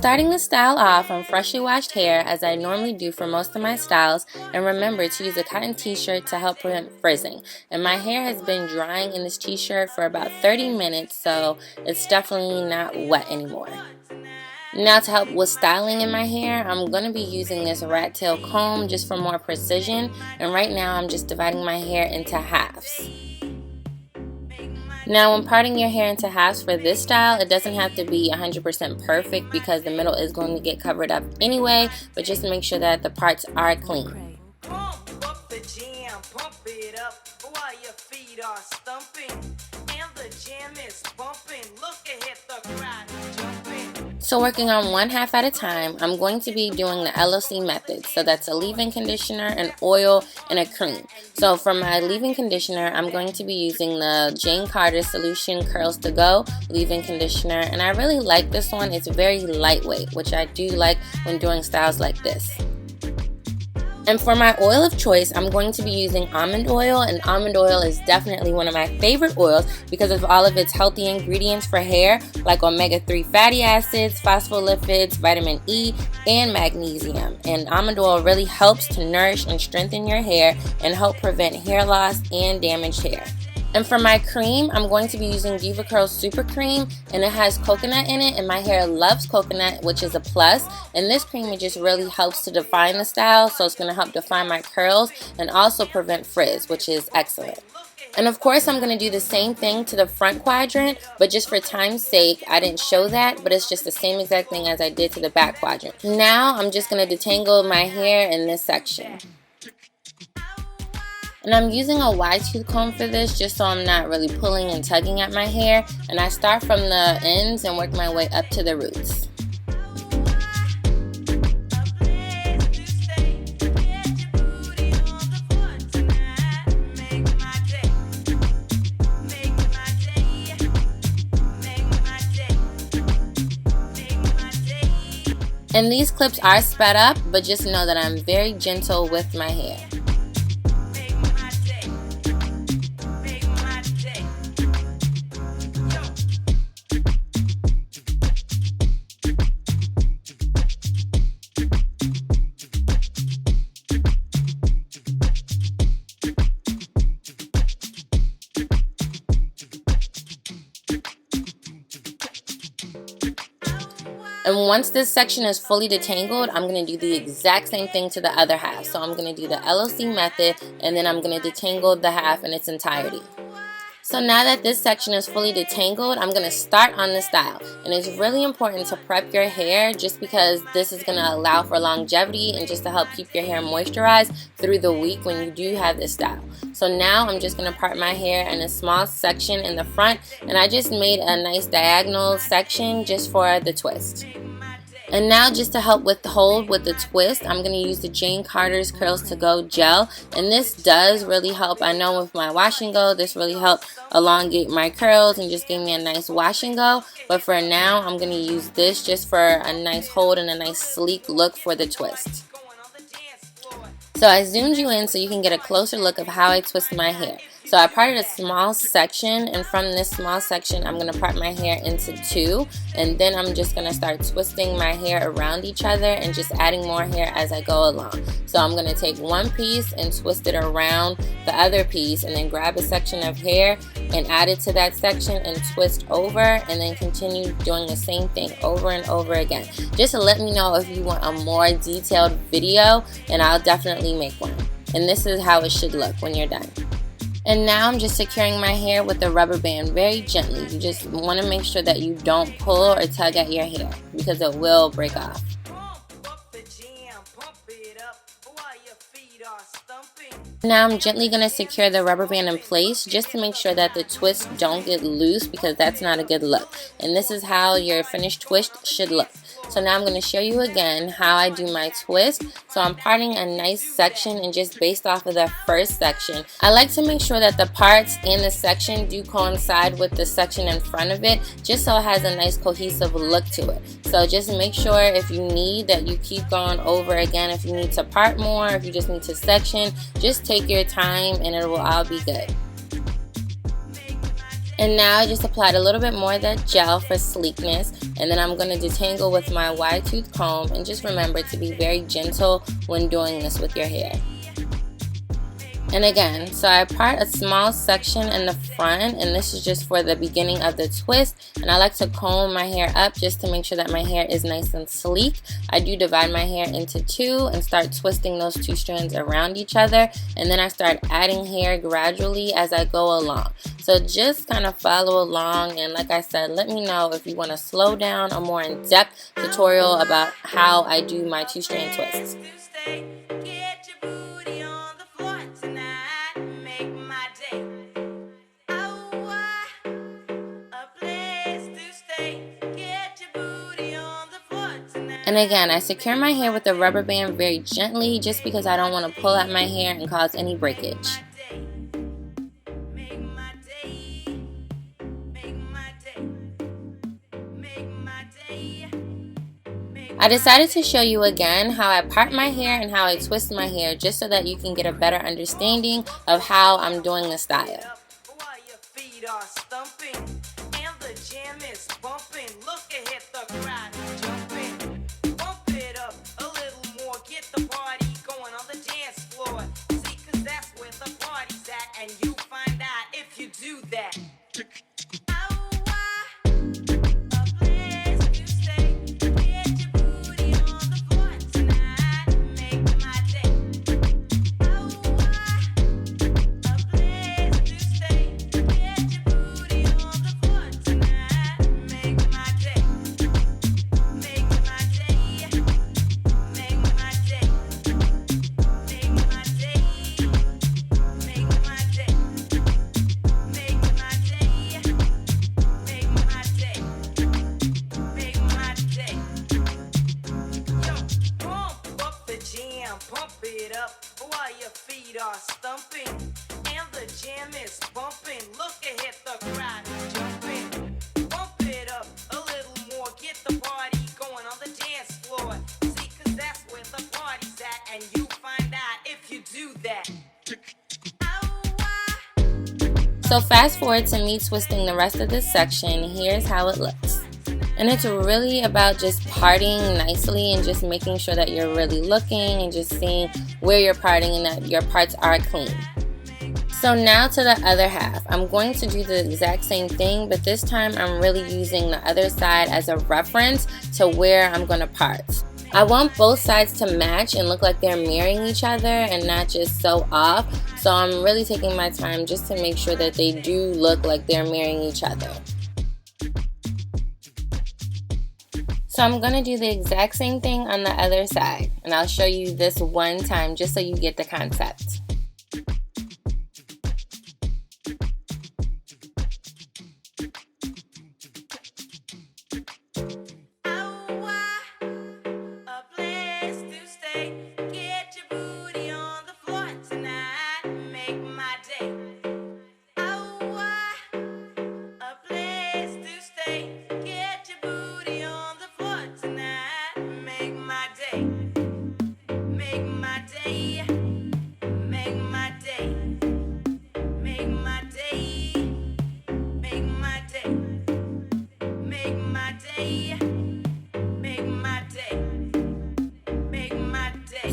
starting the style off on freshly washed hair as I normally do for most of my styles, and remember to use a cotton t-shirt to help prevent frizzing. And my hair has been drying in this t-shirt for about 30 minutes, so it's definitely not wet anymore. Now to help with styling in my hair, I'm going to be using this rat tail comb just for more precision, and right now I'm just dividing my hair into halves. Now when parting your hair into halves for this style, it doesn't have to be 100% perfect because the middle is going to get covered up anyway, but just make sure that the parts are clean. Pump up the jam, pump it up while your feet are stumping, and the jam is bumping. Look ahead, the crowd jumping. So working on one half at a time, I'm going to be doing the LOC method. So that's a leave-in conditioner, an oil, and a cream. So for my leave-in conditioner, I'm going to be using the Jane Carter Solution Curls to Go leave-in conditioner. And I really like this one. It's very lightweight, which I do like when doing styles like this. And for my oil of choice, I'm going to be using almond oil, and almond oil is definitely one of my favorite oils because of all of its healthy ingredients for hair like omega-3 fatty acids, phospholipids, vitamin E, and magnesium. And almond oil really helps to nourish and strengthen your hair and help prevent hair loss and damaged hair. And for my cream, I'm going to be using Diva Curl Super Cream, and it has coconut in it, and my hair loves coconut, which is a plus. And this cream, it just really helps to define the style, so it's going to help define my curls and also prevent frizz, which is excellent. And of course, I'm going to do the same thing to the front quadrant, but just for time's sake, I didn't show that, but it's just the same exact thing as I did to the back quadrant. Now, I'm just going to detangle my hair in this section. And I'm using a wide tooth comb for this just so I'm not really pulling and tugging at my hair. And I start from the ends and work my way up to the roots. And these clips are sped up, but just know that I'm very gentle with my hair. And once this section is fully detangled, I'm going to do the exact same thing to the other half. So I'm going to do the LOC method, and then I'm going to detangle the half in its entirety. So now that this section is fully detangled, I'm going to start on the style. And it's really important to prep your hair just because this is going to allow for longevity and just to help keep your hair moisturized through the week when you do have this style. So now I'm just going to part my hair in a small section in the front, and I just made a nice diagonal section just for the twist. And now just to help with the hold with the twist, I'm going to use the Jane Carter's Curls to Go gel. And this does really help. I know with my wash and go, this really helped elongate my curls and just gave me a nice wash and go. But for now, I'm going to use this just for a nice hold and a nice sleek look for the twist. So I zoomed you in so you can get a closer look of how I twist my hair. So I parted a small section, and from this small section I'm going to part my hair into two, and then I'm just going to start twisting my hair around each other and just adding more hair as I go along. So I'm going to take one piece and twist it around the other piece, and then grab a section of hair and add it to that section and twist over, and then continue doing the same thing over and over again. Just to let me know if you want a more detailed video, and I'll definitely make one. And this is how it should look when you're done. And now I'm just securing my hair with a rubber band very gently. You just want to make sure that you don't pull or tug at your hair because it will break off. Now I'm gently going to secure the rubber band in place just to make sure that the twists don't get loose because that's not a good look. And this is how your finished twist should look. So now I'm going to show you again how I do my twist. So I'm parting a nice section, and just based off of the first section, I like to make sure that the parts in the section do coincide with the section in front of it, just so it has a nice cohesive look to it. So just make sure if you need that you keep going over again. If you need to part more, if you just need to section, just take your time and it will all be good. And now I just applied a little bit more of that gel for sleekness, and then I'm going to detangle with my wide tooth comb, and just remember to be very gentle when doing this with your hair. And again, so I part a small section in the front, and this is just for the beginning of the twist, and I like to comb my hair up just to make sure that my hair is nice and sleek. I do divide my hair into two and start twisting those two strands around each other, and then I start adding hair gradually as I go along. So just kind of follow along, and like I said, let me know if you want a slow down or more in-depth tutorial about how I do my two-strand twists. And again, I secure my hair with a rubber band very gently just because I don't want to pull out my hair and cause any breakage. I decided to show you again how I part my hair and how I twist my hair just so that you can get a better understanding of how I'm doing the style. So fast forward to me twisting the rest of this section. Here's how it looks. And it's really about just parting nicely and just making sure that you're really looking and just seeing where you're parting and that your parts are clean. So now to the other half. I'm going to do the exact same thing, but this time I'm really using the other side as a reference to where I'm going to part. I want both sides to match and look like they're mirroring each other and not just so off. So I'm really taking my time just to make sure that they do look like they're mirroring each other. So I'm going to do the exact same thing on the other side, and I'll show you this one time just so you get the concept.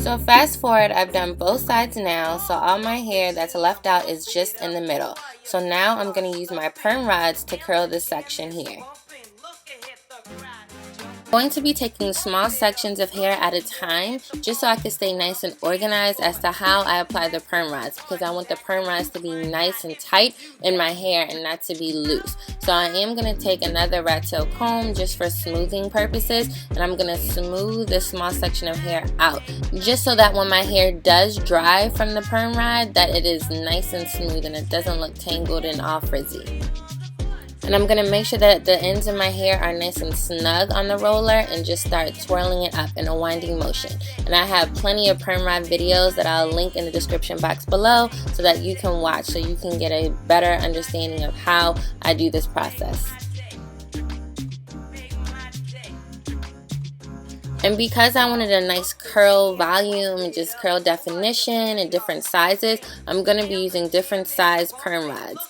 So fast forward, I've done both sides now, so all my hair that's left out is just in the middle. So now I'm going to use my perm rods to curl this section here. I'm going to be taking small sections of hair at a time just so I can stay nice and organized as to how I apply the perm rods, because I want the perm rods to be nice and tight in my hair and not to be loose. So I am going to take another rat tail comb just for smoothing purposes, and I'm going to smooth this small section of hair out just so that when my hair does dry from the perm rod that it is nice and smooth and it doesn't look tangled and all frizzy. And I'm going to make sure that the ends of my hair are nice and snug on the roller and just start twirling it up in a winding motion. And I have plenty of perm rod videos that I'll link in the description box below so that you can watch, so you can get a better understanding of how I do this process. And because I wanted a nice curl volume and just curl definition and different sizes, I'm going to be using different size perm rods.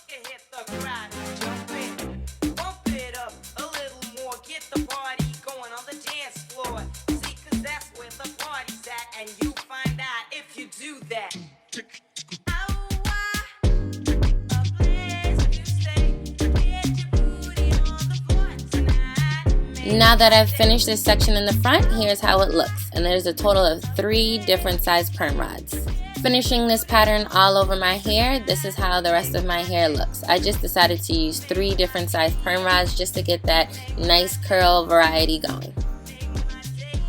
now that I've finished this section in the front, here's how it looks. And there's a total of 3 different size perm rods. Finishing this pattern all over my hair, this is how the rest of my hair looks. I just decided to use 3 different size perm rods just to get that nice curl variety going.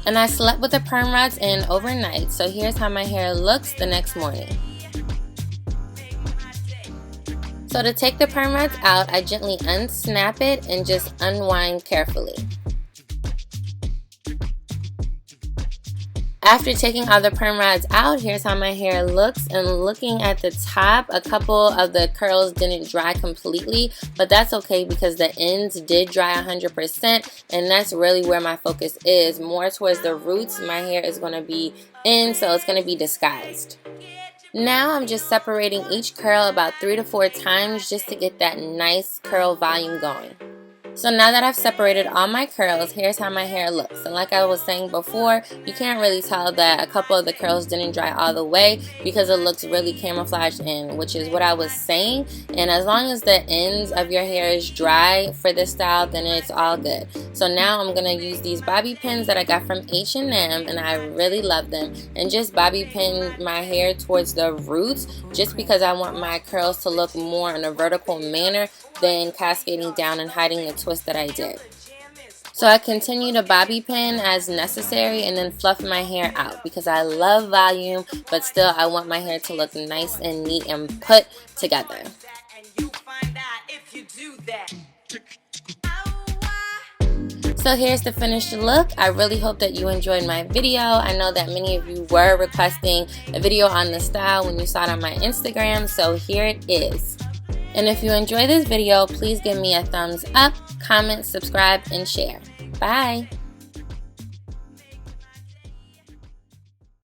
And I slept with the perm rods in overnight, so here's how my hair looks the next morning. So to take the perm rods out, I gently unsnap it and just unwind carefully. After taking all the perm rods out, here's how my hair looks, and looking at the top, a couple of the curls didn't dry completely, but that's okay because the ends did dry 100%, and that's really where my focus is. More towards the roots, my hair is going to be in, so it's going to be disguised. Now I'm just separating each curl about 3 to 4 times just to get that nice curl volume going. So now that I've separated all my curls, here's how my hair looks. And like I was saying before, you can't really tell that a couple of the curls didn't dry all the way because it looks really camouflaged in, which is what I was saying. And as long as the ends of your hair is dry for this style, then it's all good. So now I'm going to use these bobby pins that I got from H&M, and I really love them. And just bobby pin my hair towards the roots just because I want my curls to look more in a vertical manner than cascading down and hiding the twist that I did. So I continue to bobby pin as necessary and then fluff my hair out because I love volume, but still I want my hair to look nice and neat and put together. So here's the finished look. I really hope that you enjoyed my video. I know that many of you were requesting a video on the style when you saw it on my Instagram, so here it is. And if you enjoy this video, please give me a thumbs up, comment, subscribe, and share. Bye!